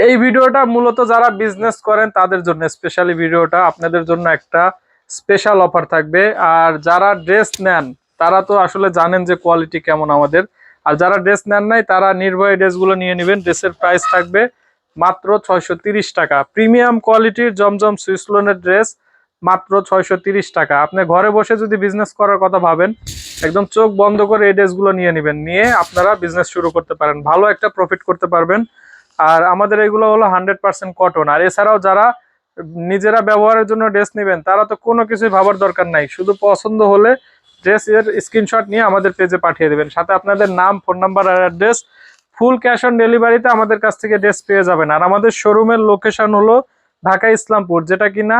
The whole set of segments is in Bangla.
এই ভিডিওটা মূলত যারা বিজনেস করেন তাদের জন্য স্পেশালি ভিডিওটা, আপনাদের জন্য একটা স্পেশাল অফার থাকবে। আর যারা ড্রেস নেন তারা তো আসলে জানেন যে কোয়ালিটি কেমন আমাদের। আর যারা ড্রেস নেন নাই তারা নির্ভয়ে ড্রেসগুলো নিয়ে নেবেন। ড্রেসের প্রাইস থাকবে মাত্র 630 টাকা। প্রিমিয়াম কোয়ালিটির জমজম সুইস লোনের ড্রেস মাত্র 630 টাকা। আপনি ঘরে বসে যদি বিজনেস করার কথা ভাবেন, একদম চোখ বন্ধ করে এই ড্রেসগুলো নিয়ে নেবেন, নিয়ে আপনারা বিজনেস শুরু করতে পারেন, ভালো একটা প্রফিট করতে পারবেন। আর আমাদের এগুলো হলো 100% কটন। আর এছাড়াও যারা নিজেরা ব্যবহারের জন্য ড্রেস নেবেন তারা তো কোনো কিছুই ভাবার দরকার নাই, শুধু পছন্দ হলে ড্রেস এর স্ক্রিনশট নিয়ে আমাদের পেজে পাঠিয়ে দেবেন, সাথে আপনাদের নাম, ফোন নাম্বার আর অ্যাড্রেস। ফুল ক্যাশ অন ডেলিভারিতে আমাদের কাছ থেকে ড্রেস পেয়ে যাবেন। আর আমাদের শোরুমের লোকেশন হলো ঢাকা ইসলামপুর, যেটা কিনা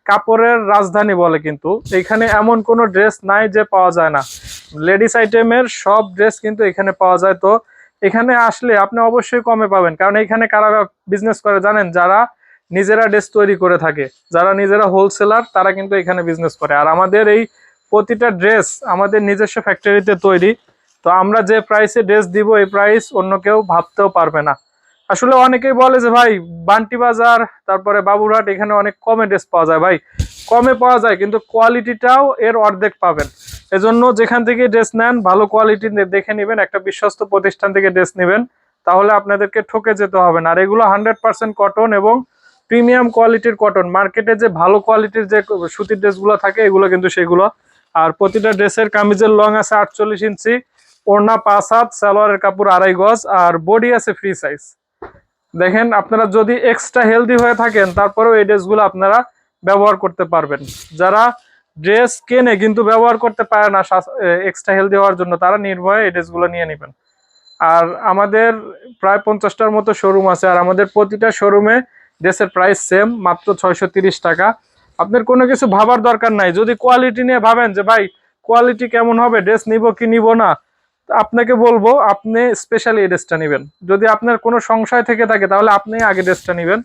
কাপড়ের রাজধানী বলে, কিন্তু এখানে এমন কোনো ড্রেস নাই যে পাওয়া যায় না। লেডিস আইটেমের সব ড্রেস কিন্তু এখানে পাওয়া যায়। তো এখানে আসলে আপনি অবশ্যই কমে পাবেন, কারণ এখানে কারা বিজনেস করে জানেন? যারা নিজেরা ড্রেস তৈরি করে থাকে, যারা নিজেরা হোলসেলার, তারা কিন্তু এখানে বিজনেস করে। আর আমাদের এই প্রতিটা ড্রেস আমাদের নিজস্ব ফ্যাক্টরিতে তৈরি। তো আমরা যে প্রাইসে ড্রেস দিব এই প্রাইস অন্য কেউ ভাবতেও পারবে না। আসলে অনেকেই বলে যে ভাই বান্টি বাজার, তারপরে বাবুরহাট, এখানে অনেক কমে ড্রেস পাওয়া যায়। ভাই কমে পাওয়া যায়, কিন্তু কোয়ালিটিটাও এর অর্ধেক পাবেন। এজন্য যেখান থেকে ড্রেস নেন ভালো কোয়ালিটি দেখে নেবেন, একটা বিশ্বস্ত প্রতিষ্ঠান থেকে ড্রেস নেবেন, তাহলে আপনাদেরকে ঠকে যেতে হবে না। আর এগুলো 100% কটন এবং প্রিমিয়াম কোয়ালিটির কটন। মার্কেটে যে ভালো কোয়ালিটির যে সুতির ড্রেসগুলো থাকে এগুলো কিন্তু সেগুলো। আর প্রতিটা ড্রেসের কামিজের লং আছে 48 ইঞ্চি, ওড়না 5 হাত, সালোয়ারের কাপড় 2.5 গজ, আর বডি আছে ফ্রি সাইজ। দেখেন, আপনারা যদি এক্সট্রা হেলদি হয়ে থাকেন তারপরেও এই ড্রেসগুলো আপনারা ব্যবহার করতে পারবেন। যারা ড্রেস কেনে কিন্তু ব্যবহার করতে পারে না এক্সট্রা হেলদি হওয়ার জন্য, তারা নির্ভয়ে এই ড্রেসগুলো নিয়ে নেবেন। আর আমাদের প্রায় 50টার মতো শোরুম আছে, আর আমাদের প্রতিটা শোরুমে ড্রেসের প্রাইস সেম, মাত্র 630 টাকা। আপনার কোনো কিছু ভাবার দরকার নাই। যদি কোয়ালিটি নিয়ে ভাবেন যে ভাই কোয়ালিটি কেমন হবে, ড্রেস নিব কি নিব না, আপনাকে বলবো আপনি স্পেশালি এই ড্রেসটা নেবেন। যদি আপনার কোনো সংশয় থেকে থাকে তাহলে আপনি আগে ড্রেসটা নেবেন।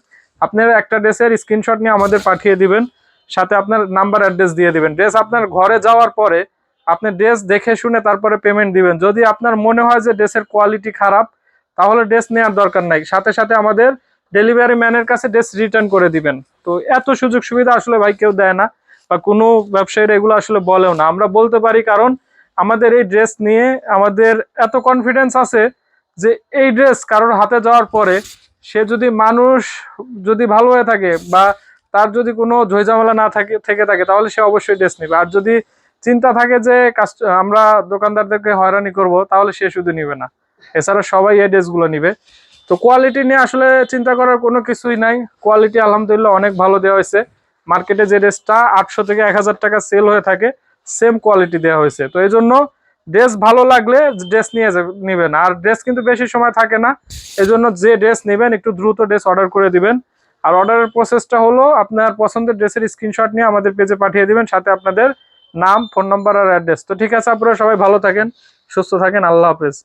আপনার একটা ড্রেসের স্ক্রিনশট নিয়ে আমাদের পাঠিয়ে দিবেন, সাথে আপনার নাম্বার অ্যাড্রেস দিয়ে দিবেন। ড্রেস আপনার ঘরে যাওয়ার পরে আপনি ড্রেস দেখে শুনে তারপরে পেমেন্ট দিবেন। যদি আপনার মনে হয় যে ড্রেসের কোয়ালিটি খারাপ, তাহলে ড্রেস নেওয়ার দরকার নাই, সাথে সাথে আমাদের ডেলিভারি ম্যানের কাছে ড্রেস রিটার্ন করে দিবেন। তো এত সুযোগ সুবিধা আসলে ভাই কেউ দেয় না, বা কোনো ব্যবসায়ীরা এগুলো আসলে বলেও না। আমরা বলতে পারি কারণ আমাদের এই ড্রেস নিয়ে আমাদের এত কনফিডেন্স আছে যে এই ড্রেস কারোর হাতে যাওয়ার পরে সে যদি মানুষ যদি ভালো হয়ে থাকে, বা তার যদি কোনো ঝইঝামেলা না থেকে থাকে, তাহলে সে অবশ্যই ড্রেস নেবে। আর যদি চিন্তা থাকে যে আমরা দোকানদারদেরকে হয়রানি করব, তাহলে সে শুধু নিবে না, এছাড়া সবাই এই ড্রেসগুলো নিবে। তো কোয়ালিটি নিয়ে আসলে চিন্তা করার কোনো কিছুই নাই। কোয়ালিটি আলহামদুলিল্লাহ অনেক ভালো দেওয়া হয়েছে। মার্কেটে যে ড্রেসটা 800 থেকে 1000 টাকা সেল হয়ে থাকে, সেম কোয়ালিটি দেওয়া হয়েছে। তো এই জন্য ড্রেস ভালো লাগলে ড্রেস নিয়ে নেবেন। আর ড্রেস কিন্তু বেশি সময় থাকে না, এজন্য যে ড্রেস নেবেন একটু দ্রুত ড্রেস অর্ডার করে দিবেন। আর অর্ডারের প্রসেসটা হলো আপনার পছন্দের ড্রেসের স্ক্রিনশট নিয়ে আমাদের পেজে পাঠিয়ে দিবেন, সাথে আপনাদের নাম, ফোন নাম্বার আর অ্যাড্রেস। তো ঠিক আছে, আপনারা সবাই ভালো থাকেন, সুস্থ থাকেন, আল্লাহ হাফেজ।